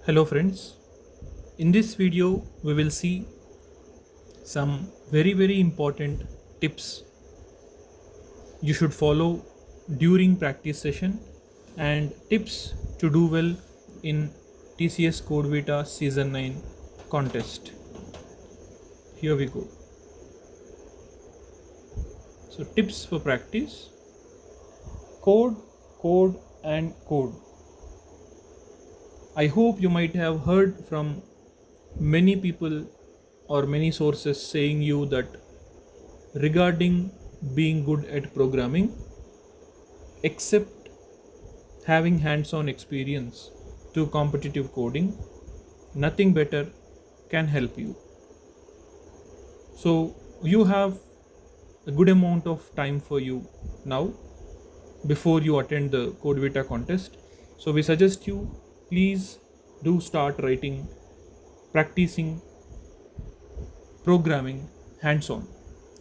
Hello friends, in this video we will see some very important tips you should follow during practice session and tips to do well in TCS Code Vita Season 9 contest. Here we go. So tips for practice: code, code and code. I hope you might have heard from many people or many sources saying you that regarding being good at programming, except having hands-on experience to competitive coding, nothing better can help you. So you have a good amount of time for you now before you attend the Code Vita contest. So we suggest you please do start writing, practicing programming hands-on.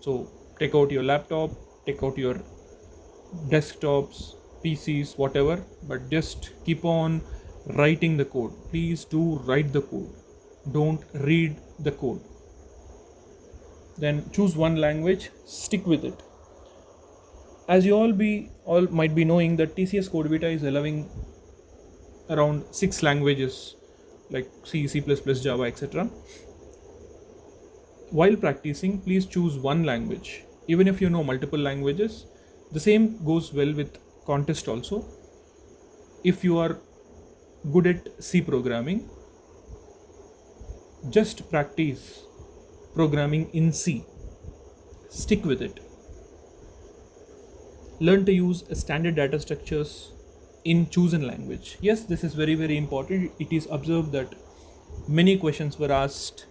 So take out your laptop, take out your desktops, PCs, whatever, but just keep on writing the code. Please do write the code. Don't read the code. Then choose one language, stick with it. As you all might be knowing that TCS Code Vita is allowing around 6 languages like C, C++, Java, etc. While practicing, please choose one language. Even if you know multiple languages, the same goes well with contest also. If you are good at C programming, just practice programming in C. Stick with it. Learn to use standard data structures in chosen language. Yes, this is very important. It is observed that many questions were asked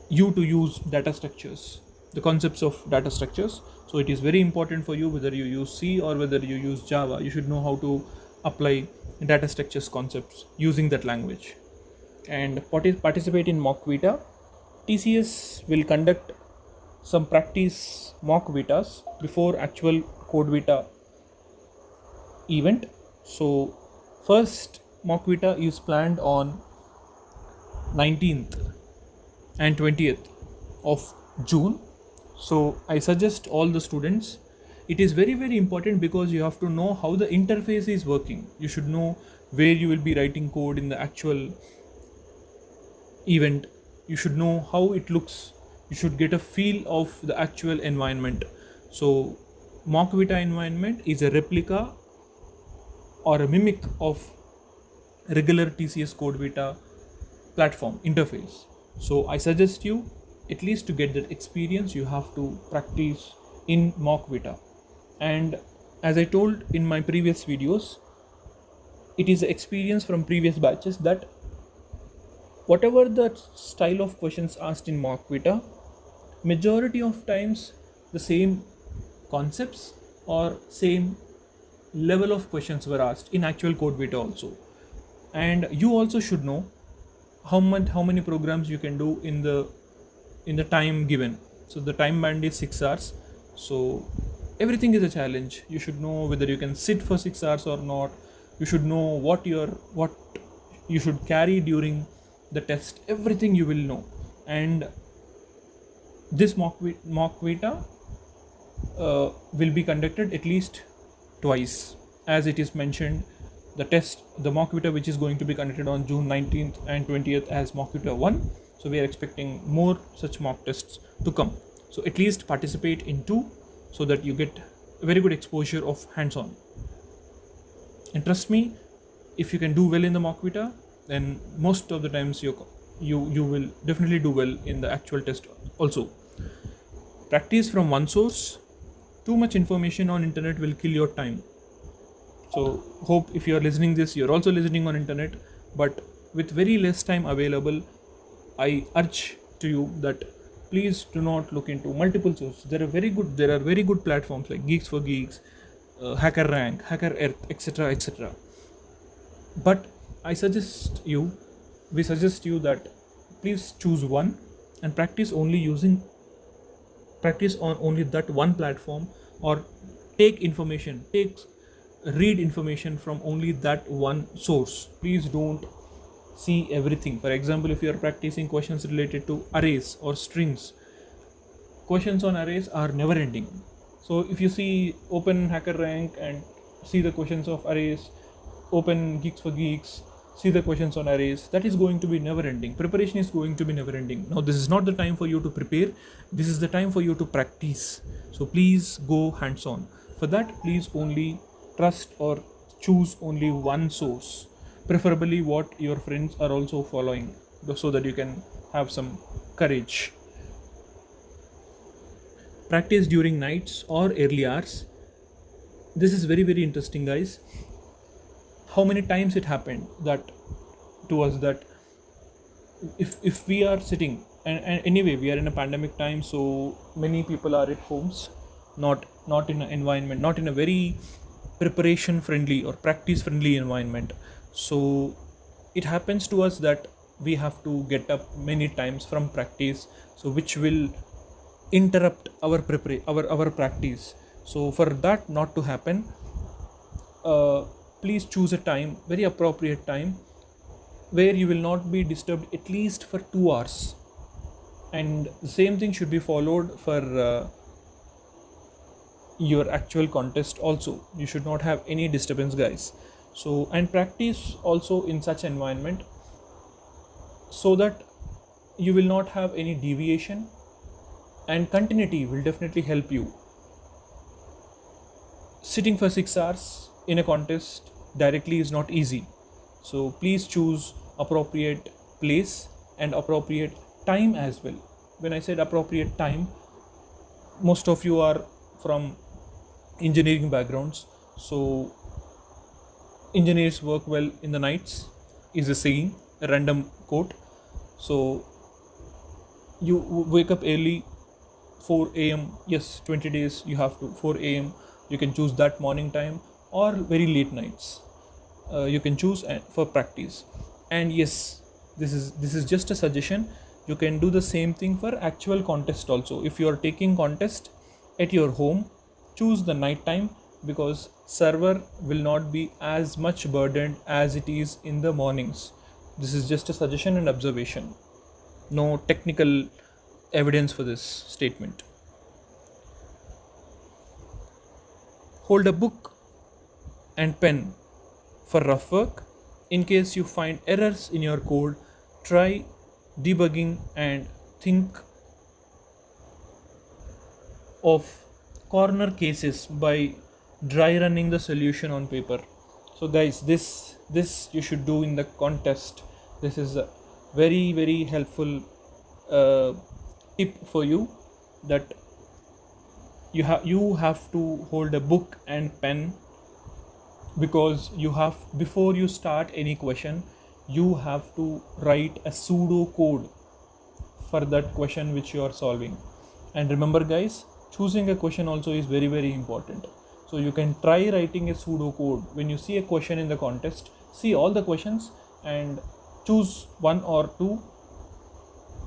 you to use data structures, the concepts of data structures. So it is very important for you whether you use C or whether you use Java. You should know how to apply data structures concepts using that language. And participate in mock vita. TCS will conduct some practice mock vitas before actual code vita event. So first mock vita is planned on 19th and 20th of June. So I suggest all the students, it is very important because you have to know how the interface is working. You should know where you will be writing code in the actual event. You should know how it looks. You should get a feel of the actual environment. So mock vita environment is a replica or a mimic of regular TCS Code Vita platform interface. So I suggest you, at least to get that experience, you have to practice in mock vita. And as I told in my previous videos, it is experience from previous batches that whatever the style of questions asked in mock vita, majority of times the same concepts or same level of questions were asked in actual code vita also. And you also should know how many programs you can do in the time given. So the time band is 6 hours. So everything is a challenge. You should know whether you can sit for 6 hours or not. You should know what you should carry during the test. Everything you will know. And this mock vita will be conducted at least twice, as it is mentioned. The mock vita which is going to be conducted on June 19th and 20th as mock vita 1. So we are expecting more such mock tests to come. So at least participate in 2 so that you get a very good exposure of hands-on. And trust me, if you can do well in the mock vita, then most of the times you will definitely do well in the actual test also. Practice from one source. Too much information on internet will kill your time. So hope if you are listening this, you're also listening on internet, but with very less time available, I urge to you that please do not look into multiple sources. There are very good platforms like Geeks for Geeks, HackerRank, HackerEarth, etc. But we suggest you that please choose one and practice on only that one platform, or take read information from only that one source. Please don't see everything. For example, if you are practicing questions related to arrays or strings, questions on arrays are never ending. So if you see open HackerRank and see the questions of arrays, open Geeks for Geeks, see the questions on arrays, that is going to be never ending. Preparation is going to be never ending. Now this is not the time for you to prepare, this is the time for you to practice. So please go hands on. For that, please only trust or choose only one source, preferably what your friends are also following, so that you can have some courage. Practice during nights or early hours. This is very very interesting, guys. How many times it happened that to us that if we are sitting, and anyway we are in a pandemic time, so many people are at homes, not in an environment, not in a very preparation friendly or practice friendly environment. So it happens to us that we have to get up many times from practice, so which will interrupt our practice. So for that not to happen, please choose a time, very appropriate time, where you will not be disturbed at least for 2 hours. And the same thing should be followed for your actual contest also. You should not have any disturbance, guys. So, and practice also in such environment, so that you will not have any deviation, and continuity will definitely help you. Sitting for 6 hours in a contest directly is not easy, so please choose appropriate place and appropriate time as well. When I said appropriate time, most of you are from engineering backgrounds, so engineers work well in the nights is a saying, a random quote. So you wake up early, 4 a.m. Yes, 20 days you have to 4 a.m. You can choose that morning time, or very late nights. You can choose for practice. And yes, this is just a suggestion. You can do the same thing for actual contest also. If you are taking contest at your home, choose the night time, because server will not be as much burdened as it is in the mornings. This is just a suggestion and observation, no technical evidence for this statement. Hold a book and pen for rough work. In case you find errors in your code, try debugging and think of corner cases by dry running the solution on paper. So guys, this you should do in the contest. This is a very very helpful tip for you, that you have to hold a book and pen, because you have, before you start any question, you have to write a pseudo code for that question which you are solving. And remember guys, choosing a question also is very very important. So you can try writing a pseudo code. When you see a question in the contest, see all the questions and choose one or two.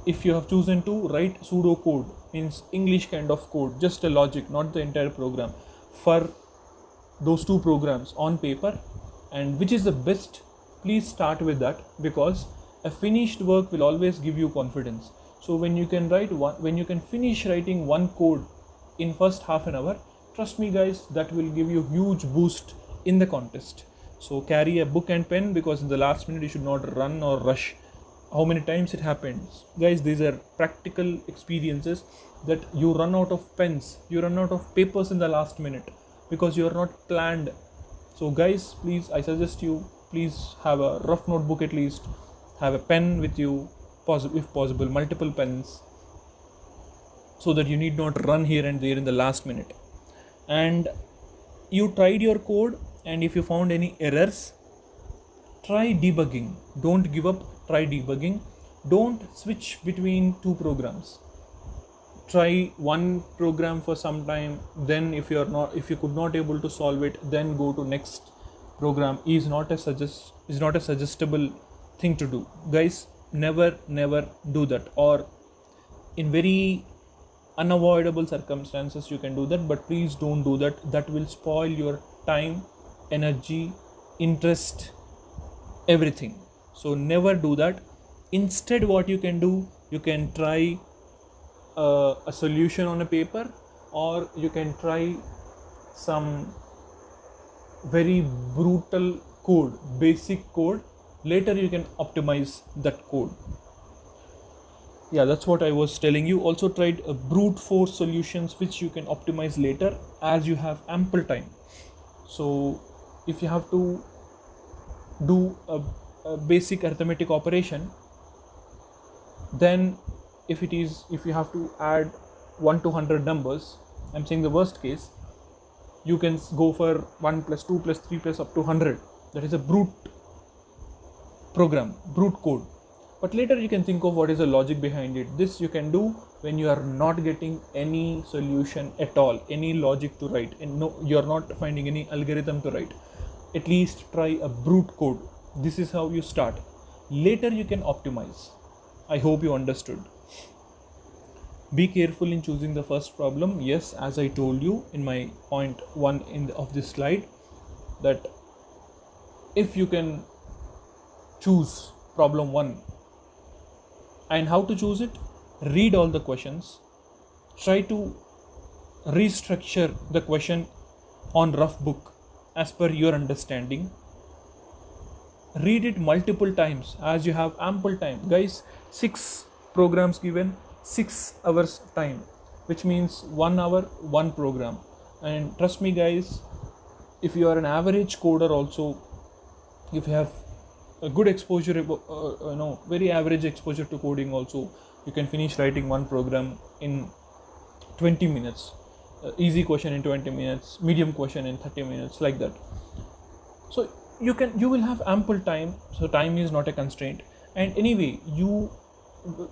If you have chosen to write pseudo code, means English kind of code, just a logic, not the entire program, for those two programs on paper, and which is the best, please start with that, because a finished work will always give you confidence. So when you can finish writing one code in first half an hour, trust me guys, that will give you huge boost in the contest. So carry a book and pen, because in the last minute you should not run or rush. How many times it happens, guys? These are practical experiences, that you run out of pens, you run out of papers in the last minute, because you are not planned. So guys, please, I suggest you, please have a rough notebook, at least have a pen with you, if possible multiple pens, so that you need not run here and there in the last minute. And you tried your code, and if you found any errors, try debugging. Don't give up, try debugging. Don't switch between two programs. Try one program for some time, then if you could not able to solve it, then go to next program. Is not a suggestible thing to do, guys. Never do that, or in very unavoidable circumstances you can do that, but please don't do that. That will spoil your time energy, interest, everything. So never do that. Instead, what you can do, you can try a solution on a paper, or you can try some very brutal code, basic code. Later you can optimize that code. Yeah, that's what I was telling you. Also tried brute force solutions which you can optimize later as you have ample time. So if you have to do a basic arithmetic operation, then if you have to add 1 to 100 numbers, I'm saying the worst case, you can go for 1 plus 2 plus 3 plus up to 100. That is a brute program, brute code. But later you can think of what is the logic behind it. This you can do when you are not getting any solution at all, any logic to write, and no, you are not finding any algorithm to write. At least try a brute code. This is how you start. Later you can optimize. I hope you understood. Be careful in choosing the first problem. Yes, as I told you in my point 1 of this slide, that if you can choose problem 1, and how to choose it, read all the questions, try to restructure the question on rough book as per your understanding, read it multiple times as you have ample time. Guys, 6 programs given, 6 hours time, which means 1 hour 1 program. And trust me guys, if you are an average coder also, if you have a good exposure, very average exposure to coding also, you can finish writing 1 program in 20 minutes. Easy question in 20 minutes, medium question in 30 minutes, like that. So you will have ample time. So time is not a constraint. And anyway,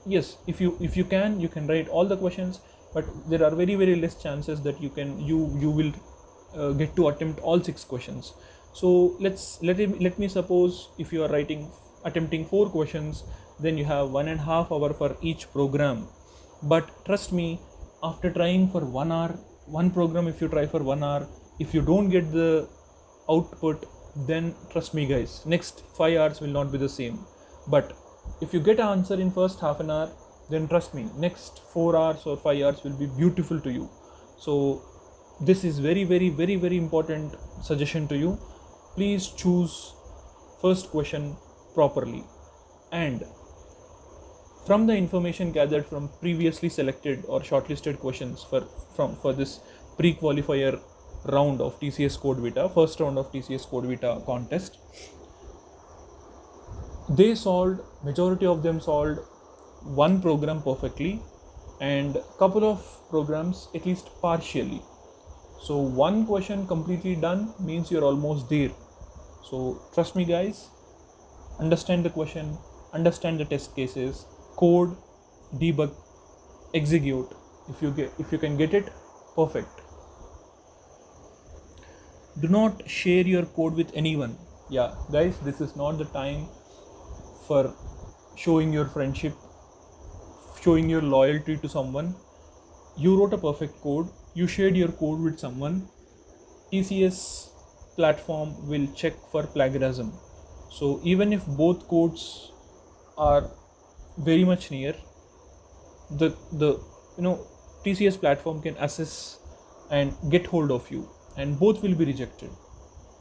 yes, if you can write all the questions, but there are very very less chances that you will get to attempt all 6 questions. So let me suppose if you are attempting 4 questions, then you have 1.5 hour for each program. But trust me, after trying for 1 hour, 1 program, if you try for 1 hour, if you don't get the output, then trust me guys, next 5 hours will not be the same. But if you get an answer in first half an hour, then trust me, next 4 hours or 5 hours will be beautiful to you. So this is very very very very important suggestion to you. Please choose first question properly, and from the information gathered from previously selected or shortlisted questions for this pre-qualifier round of TCS Code Vita, first round of TCS Code Vita contest, majority of them solved 1 program perfectly, and couple of programs at least partially. So 1 question completely done means you're almost there. So trust me guys, understand the question, understand the test cases, code, debug, execute. If you can get it, perfect. Do not share your code with anyone. Yeah guys, this is not the time for showing your friendship, showing your loyalty to someone. You wrote a perfect code, you shared your code with someone, TCS platform will check for plagiarism. So even if both codes are very much near, the TCS platform can assess and get hold of you, and both will be rejected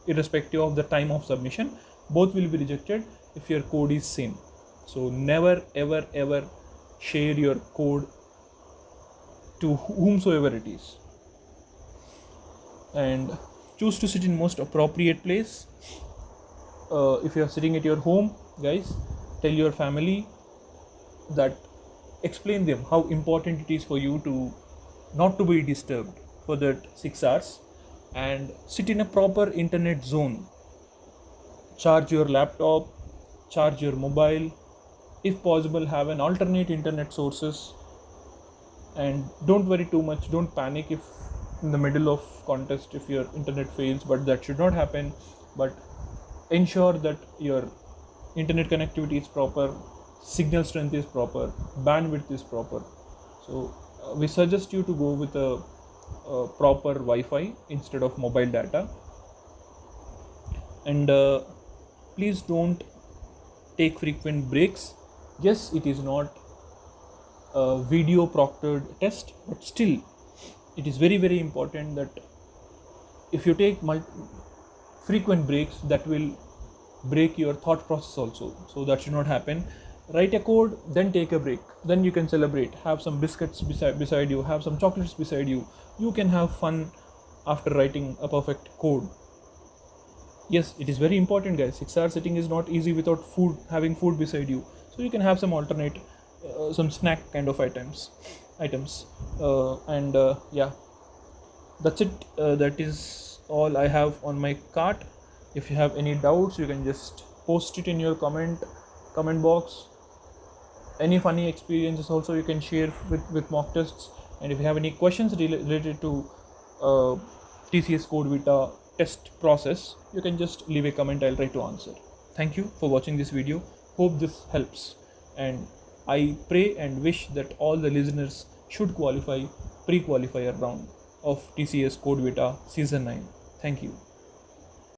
irrespective of the time of submission. Both will be rejected if your code is same. So never ever ever share your code to whomsoever it is, and choose to sit in most appropriate place. If you are sitting at your home, guys, tell your family that, explain them how important it is for you to not to be disturbed for that 6 hours, and sit in a proper internet zone. Charge your laptop, charge your mobile, if possible have an alternate internet sources, and don't worry too much, don't panic if in the middle of contest if your internet fails, but that should not happen. But ensure that your internet connectivity is proper, signal strength is proper, bandwidth is proper. So we suggest you to go with a proper Wi-Fi instead of mobile data. And please don't take frequent breaks. Yes, it is not a video proctored test, but still it is very very important that if you take frequent breaks, that will break your thought process also. So that should not happen. Write a code, then take a break, then you can celebrate, have some biscuits beside you, have some chocolates beside you. You can have fun after writing a perfect code. Yes, it is very important, guys. 6 hour sitting is not easy without food, having food beside you. So you can have some alternate some snack kind of items and yeah, that's it. That is all I have on my cart. If you have any doubts, you can just post it in your comment box. Any funny experiences also you can share with mock tests. And if you have any questions related to uh, TCS Code Vita test process, you can just leave a comment. I'll try to answer. Thank you for watching this video. Hope this helps, and I pray and wish that all the listeners should qualify pre-qualifier round of TCS Code Vita Season 9. Thank you.